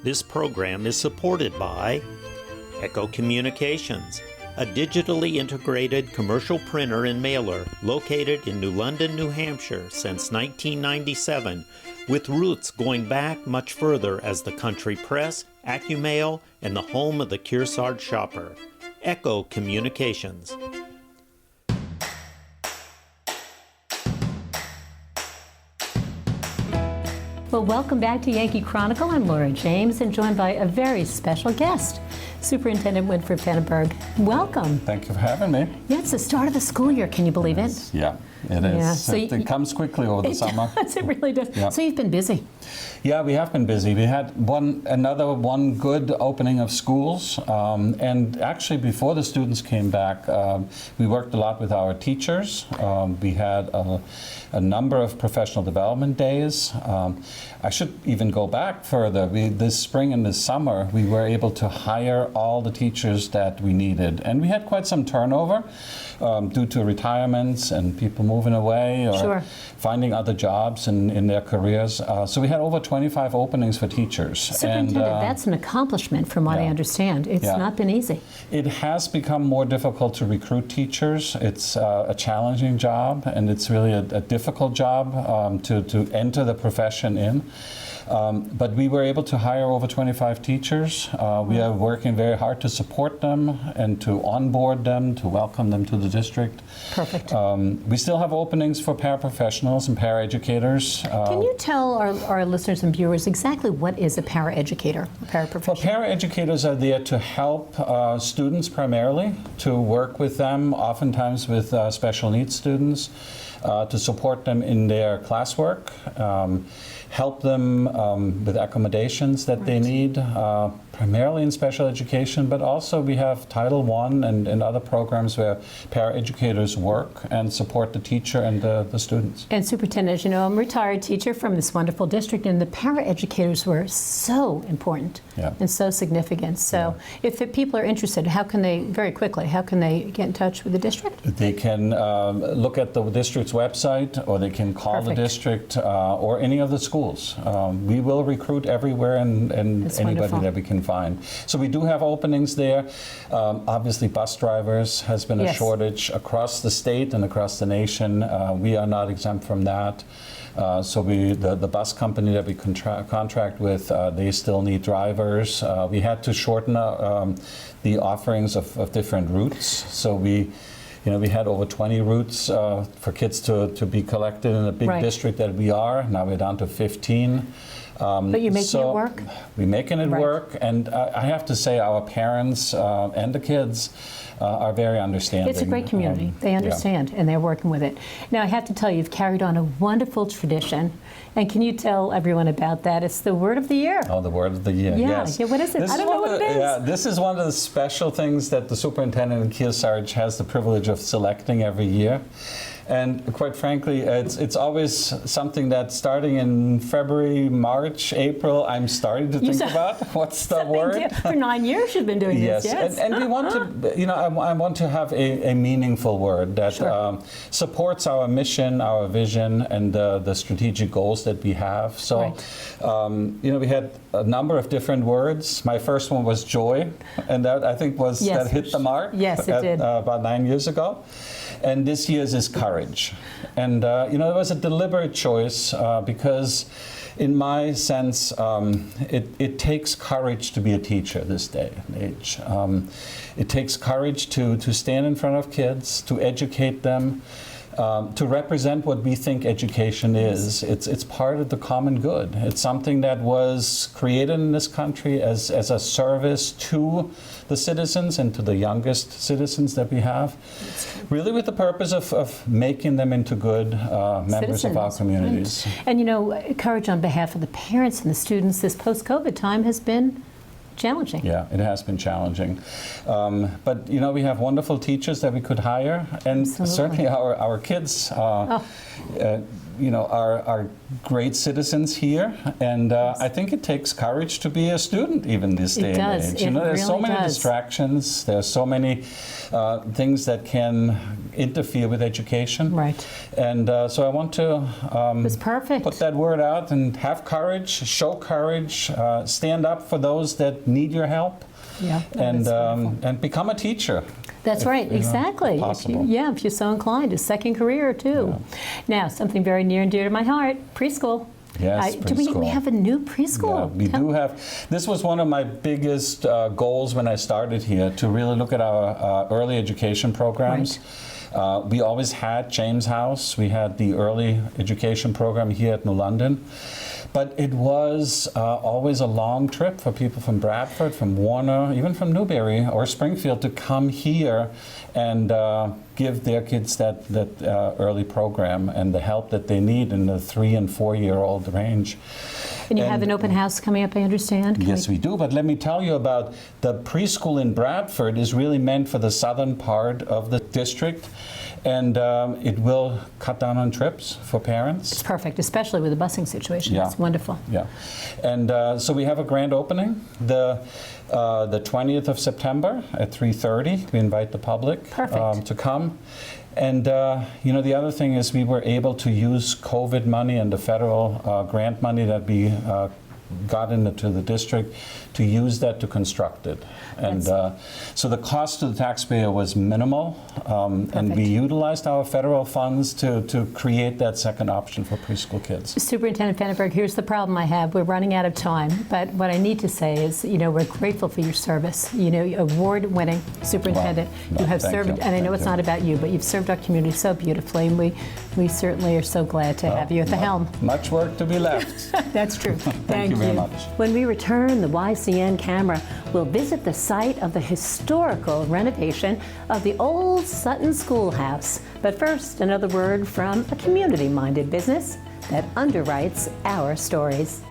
This program is supported by Echo Communications, a digitally integrated commercial printer and mailer located in New London, New Hampshire since 1997, with roots going back much further as the country press, AccuMail, and the home of the Kearsarge shopper. Echo Communications. Well, welcome back to Yankee Chronicle. I'm Laura James and joined by a very special guest, Superintendent Winfried Feneberg. Welcome. Thank you for having me. Yeah, it's the start of the school year. Can you believe it? Yeah, it is. Yeah, so it comes quickly over the summer. It really does. Yeah. So you've been busy. Yeah, we have been busy. We had another good opening of schools, and actually before the students came back, we worked a lot with our teachers. We had a number of professional development days. I should even go back further. This spring and this summer, we were able to hire all the teachers that we needed, and we had quite some turnover due to retirements and people moving away or finding other jobs in their careers. So we had over 25 openings for teachers. Superintendent, that's an accomplishment from what I understand. It's not been easy. It has become more difficult to recruit teachers. It's a challenging job, and it's really a difficult job to enter the profession in. But we were able to hire over 25 teachers. We are working very hard to support them and to onboard them, to welcome them to the district. Perfect. We still have openings for paraprofessionals and paraeducators. Can you tell our listeners and viewers exactly what is a paraeducator, a paraprofessional? Well, paraeducators are there to help students primarily, to work with them, oftentimes with special needs students, to support them in their classwork, help them with accommodations that they need, primarily in special education, but also we have Title I and other programs where paraeducators work and support the teacher and the students. And Superintendent, as you know, I'm a retired teacher from this wonderful district, and the paraeducators were so important and so significant. So if people are interested, how can they, very quickly, how can they get in touch with the district? They can look at the district's website, or they can call the district or any of the schools. We will recruit everywhere and anybody that we can find. So we do have openings there. Obviously, bus drivers has been a shortage across the state and across the nation. We are not exempt from that. So the bus company that we contract with, they still need drivers. We had to shorten the offerings of different routes. So we had over 20 routes for kids to be collected in a big district that we are. Now we're down to 15. But you're making it work? We're making it work, and I have to say our parents and the kids are very understanding. It's a great community. They understand, and they're working with it. Now, I have to tell you, you've carried on a wonderful tradition, and can you tell everyone about that? It's the Word of the Year. Oh, the Word of the Year, yes. Yeah, what is it? I don't know what it is. Yeah, this is one of the special things that the superintendent in Kearsarge has the privilege of selecting every year. And quite frankly, it's always something that starting in February, March, April, I'm starting to think about what's the word. For 9 years you've been doing this, yes. And we want to, I want to have a meaningful word that supports our mission, our vision, and the strategic goals that we have. So, we had a number of different words. My first one was joy, and that I think was that hit the mark. Yes, it did. About 9 years ago. And this year's is courage. And, it was a deliberate choice because, in my sense, it takes courage to be a teacher this day and age. It takes courage to stand in front of kids, to educate them, to represent what we think education is. It's part of the common good. It's something that was created in this country as a service to the citizens and to the youngest citizens that we have, really with the purpose of making them into good members of our communities. Right. And courage on behalf of the parents and the students, this post-COVID time has been challenging. Yeah, it has been challenging. But, we have wonderful teachers that we could hire, and certainly our kids are great citizens here, and I think it takes courage to be a student even this day and age. There's so many distractions. There's so many things that can interfere with education. Right. And so I want to put that word out and have courage, show courage, stand up for those that need your help, and become a teacher. That's right, exactly. Possible. If you're so inclined, a second career too. Yeah. Now, something very near and dear to my heart, preschool. Yes, preschool. Do we have a new preschool? Yeah, we do have. This was one of my biggest goals when I started here, to really look at our early education programs. Right. We always had James House. We had the early education program here at New London. But it was always a long trip for people from Bradford, from Warner, even from Newbury or Springfield to come here and give their kids that early program and the help that they need in the 3- and 4-year-old range. And you have an open house coming up, I understand? Yes, we do. But let me tell you about the preschool in Bradford is really meant for the southern part of the district. And it will cut down on trips for parents. It's perfect, especially with the busing situation. Yeah. It's wonderful. Yeah. And so we have a grand opening the 20th of September at 3:30. We invite the public to come. And the other thing is we were able to use COVID money and the federal grant money that we got into the district to use that to construct it. And so the cost to the taxpayer was minimal, and we utilized our federal funds to create that second option for preschool kids. Superintendent Feneberg, here's the problem I have. We're running out of time, but what I need to say is, we're grateful for your service. Award-winning superintendent. Well, you have served, and I know it's not about you, but you've served our community so beautifully, and we certainly are so glad to have you at the helm. Much work to be left. That's true. Thank you very much. When we return, the YCN camera will visit the site of the historical renovation of the old Sutton Schoolhouse. But first, another word from a community-minded business that underwrites our stories.